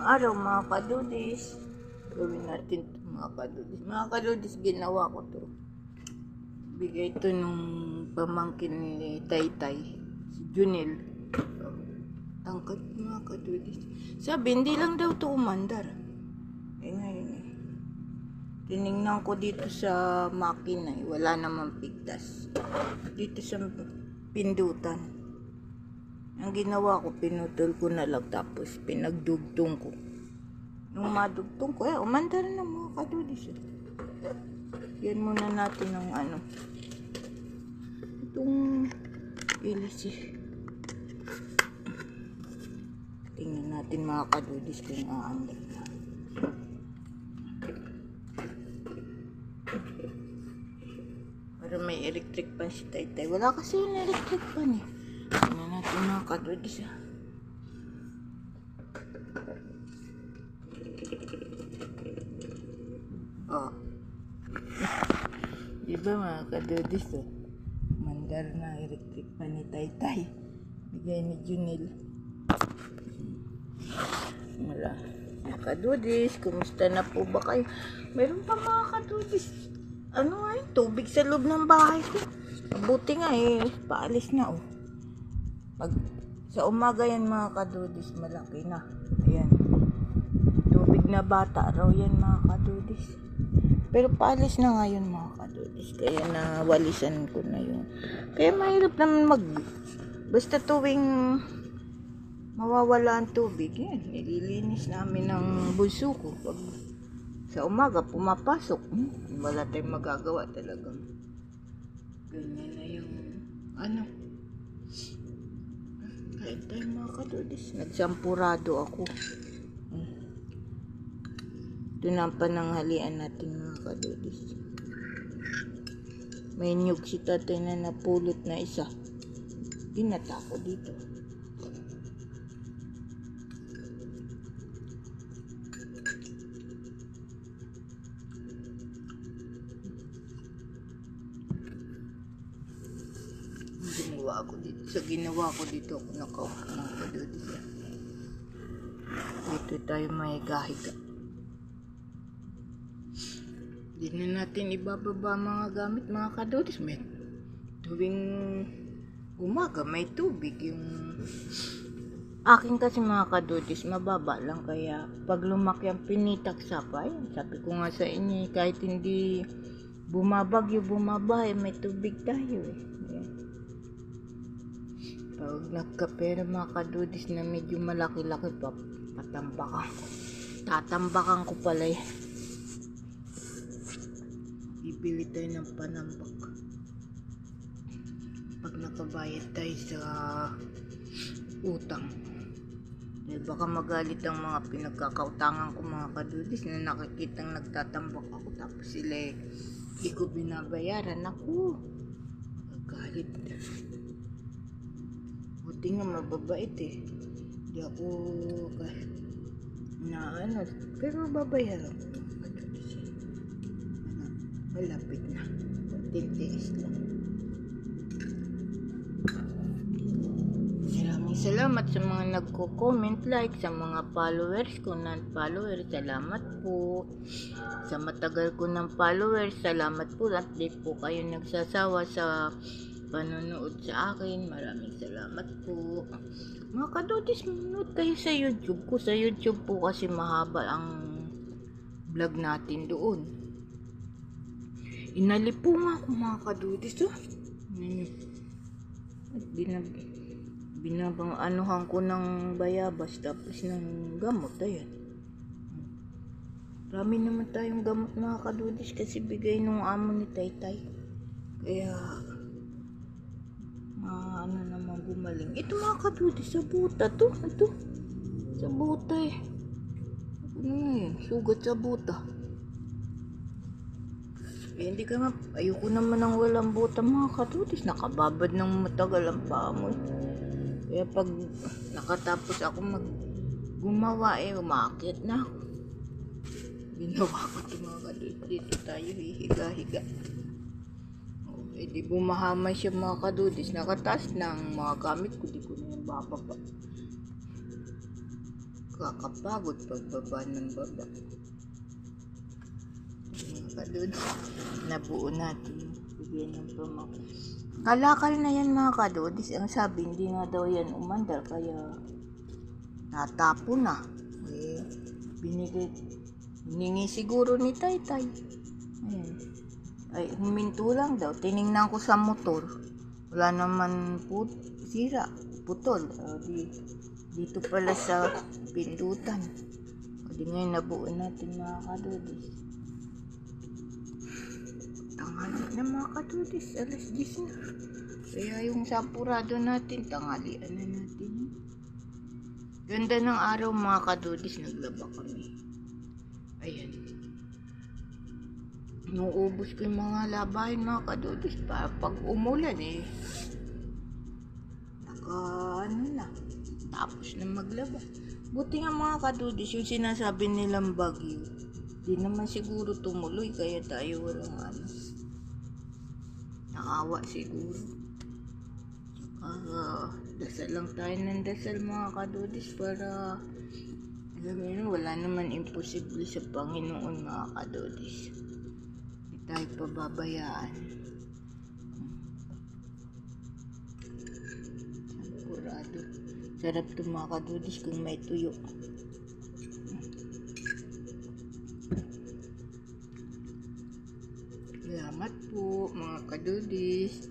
araw mga kadudis. Gawin natin ito mga kadudis. Mga kadudis, ginawa ko to. Bigay ito nung pamangkin ni Taytay, si Junel. Tangkad mga kadudis. Sabi, hindi lang daw to umandar. Ngayon tinignan ko dito sa makina, wala namang pigtas. Dito sa pindutan. Ang ginawa ko, pinutol ko na lang tapos pinagdugtong ko. Nung madugtong ko, umandar na mga kadudis. Yan muna natin ng itong ilis. Tingnan natin mga kadudis kung aandar na. Para may electric pan si Taytay. Wala kasi yung electric pan eh. Tingnan natin mga kadudis. Oh. Diba mga kadudis mandar na electric pan ni Taytay. Bigay ni Junel. Wala. Mga kadudis, kumusta na po ba kayo? Meron pa mga kadudis. Tubig sa loob ng bahay ko. Mabuti nga paalis na Pag sa umaga yan mga kadudis, malaki na. Ayan. Tubig na bata raw yan mga kadudis. Pero paalis na ngayon mga kadudis. Kaya nawalisan ko na yun. Kaya mahirap naman basta tuwing mawawala ang tubig, yan. Nililinis namin ng bunso ko. Pag sa umaga, pumapasok. Wala tayong magagawa talagang. Ganyan na yung kahit tayo mga kadudis. Nagsampurado ako. Ito na ang pananghalian natin mga kadudis. May nyug si tatay na napulot na isa. Ginata ko dito. Ginawa ko dito ako nakaupo mga kadudis. Dito tayo may gahiga. Hindi na natin ibababa mga gamit mga kadudis. May tuwing umaga may tubig. Yung akin kasi mga kadudis mababa lang, kaya pag lumaki ang pinitak sapay, sabi ko nga sa inyo kahit hindi bumabagyo bumaba may tubig tayo Pag nagkapera mga kadudis na medyo malaki-laki pa, tatambakan ko pala bibili tayo ng panambak pag nakabayad tayo sa utang. Dahil baka magalit ang mga pinagkakautangan ko mga kadudis na nakikitang nagtatambak ako tapos sila hindi ko binabayaran. Ako magalit. Buti nga mababait Hindi ako pero babayaran ko. Malapit na. Tintiis lang. Maraming salamat sa mga nagko-comment, like, sa mga followers ko, non-followers, salamat po. Sa matagal ko ng followers, salamat po. At di po kayo nagsasawa sa panonood sa akin. Maraming salamat po. Mga kadudis, manood kayo sa YouTube ko. Sa YouTube po kasi mahaba ang vlog natin doon. Inalipungan ko mga kadudis anuhan ko ng bayabas tapos ng gamot. Ayan. Marami naman tayong gamot mga kadudis kasi bigay nung amo ni Taytay. Kaya naman gumaling. Ito mga kadudis, sa buta to. Ito. Sa buta sugat sa buta. Hindi ka ayoko naman ng walang buta mga kadudis. Nakababad ng matagal ang paa mo. Kaya pag nakatapos ako gumawa umakit na ako. Ginawa ko ito mga kadudis. Dito tayo hihiga-higa. Di bumahamay siya mga kadudis. Nakataas ng mga gamit ko. Di ko na yung bababa. Kakapagod pagbaba ng baba. Mga kadodis, nabuo natin. Bigyan ng pamangkin. Kalakal na yan mga kadodis. Ang sabi, hindi na daw yan umandar. Kaya natapo na. Binigay. Hiningi siguro ni Taytay. Ayan. Ay, huminto lang daw. Tiningnan ko sa motor. Wala naman sira. Putol. Dito pala sa pindutan. Di ngayon nabuo natin mga kadodis. Tanghali na mga kadodis. Alas 10 na. Kaya yung sampurado natin, tanghalian na natin. Ganda ng araw mga kadodis. Naglaba kami. Ayan. Nuubos ko yung mga labahin mga kadodis. Para pag umulan na. Tapos na maglaba. Buti nga mga kadodis, yung sinasabi nilang bagyo, di naman siguro tumuloy, kaya tayo walang nakawa siguro. Dasal lang tayo ng dasal mga kadodis para alam mo yun, wala naman imposible sa Panginoon mga kadodis. Hindi tayo pababayaan. Sampurado. Sarap ito mga kadodis kung may tuyo. Salamat po mga kadodis.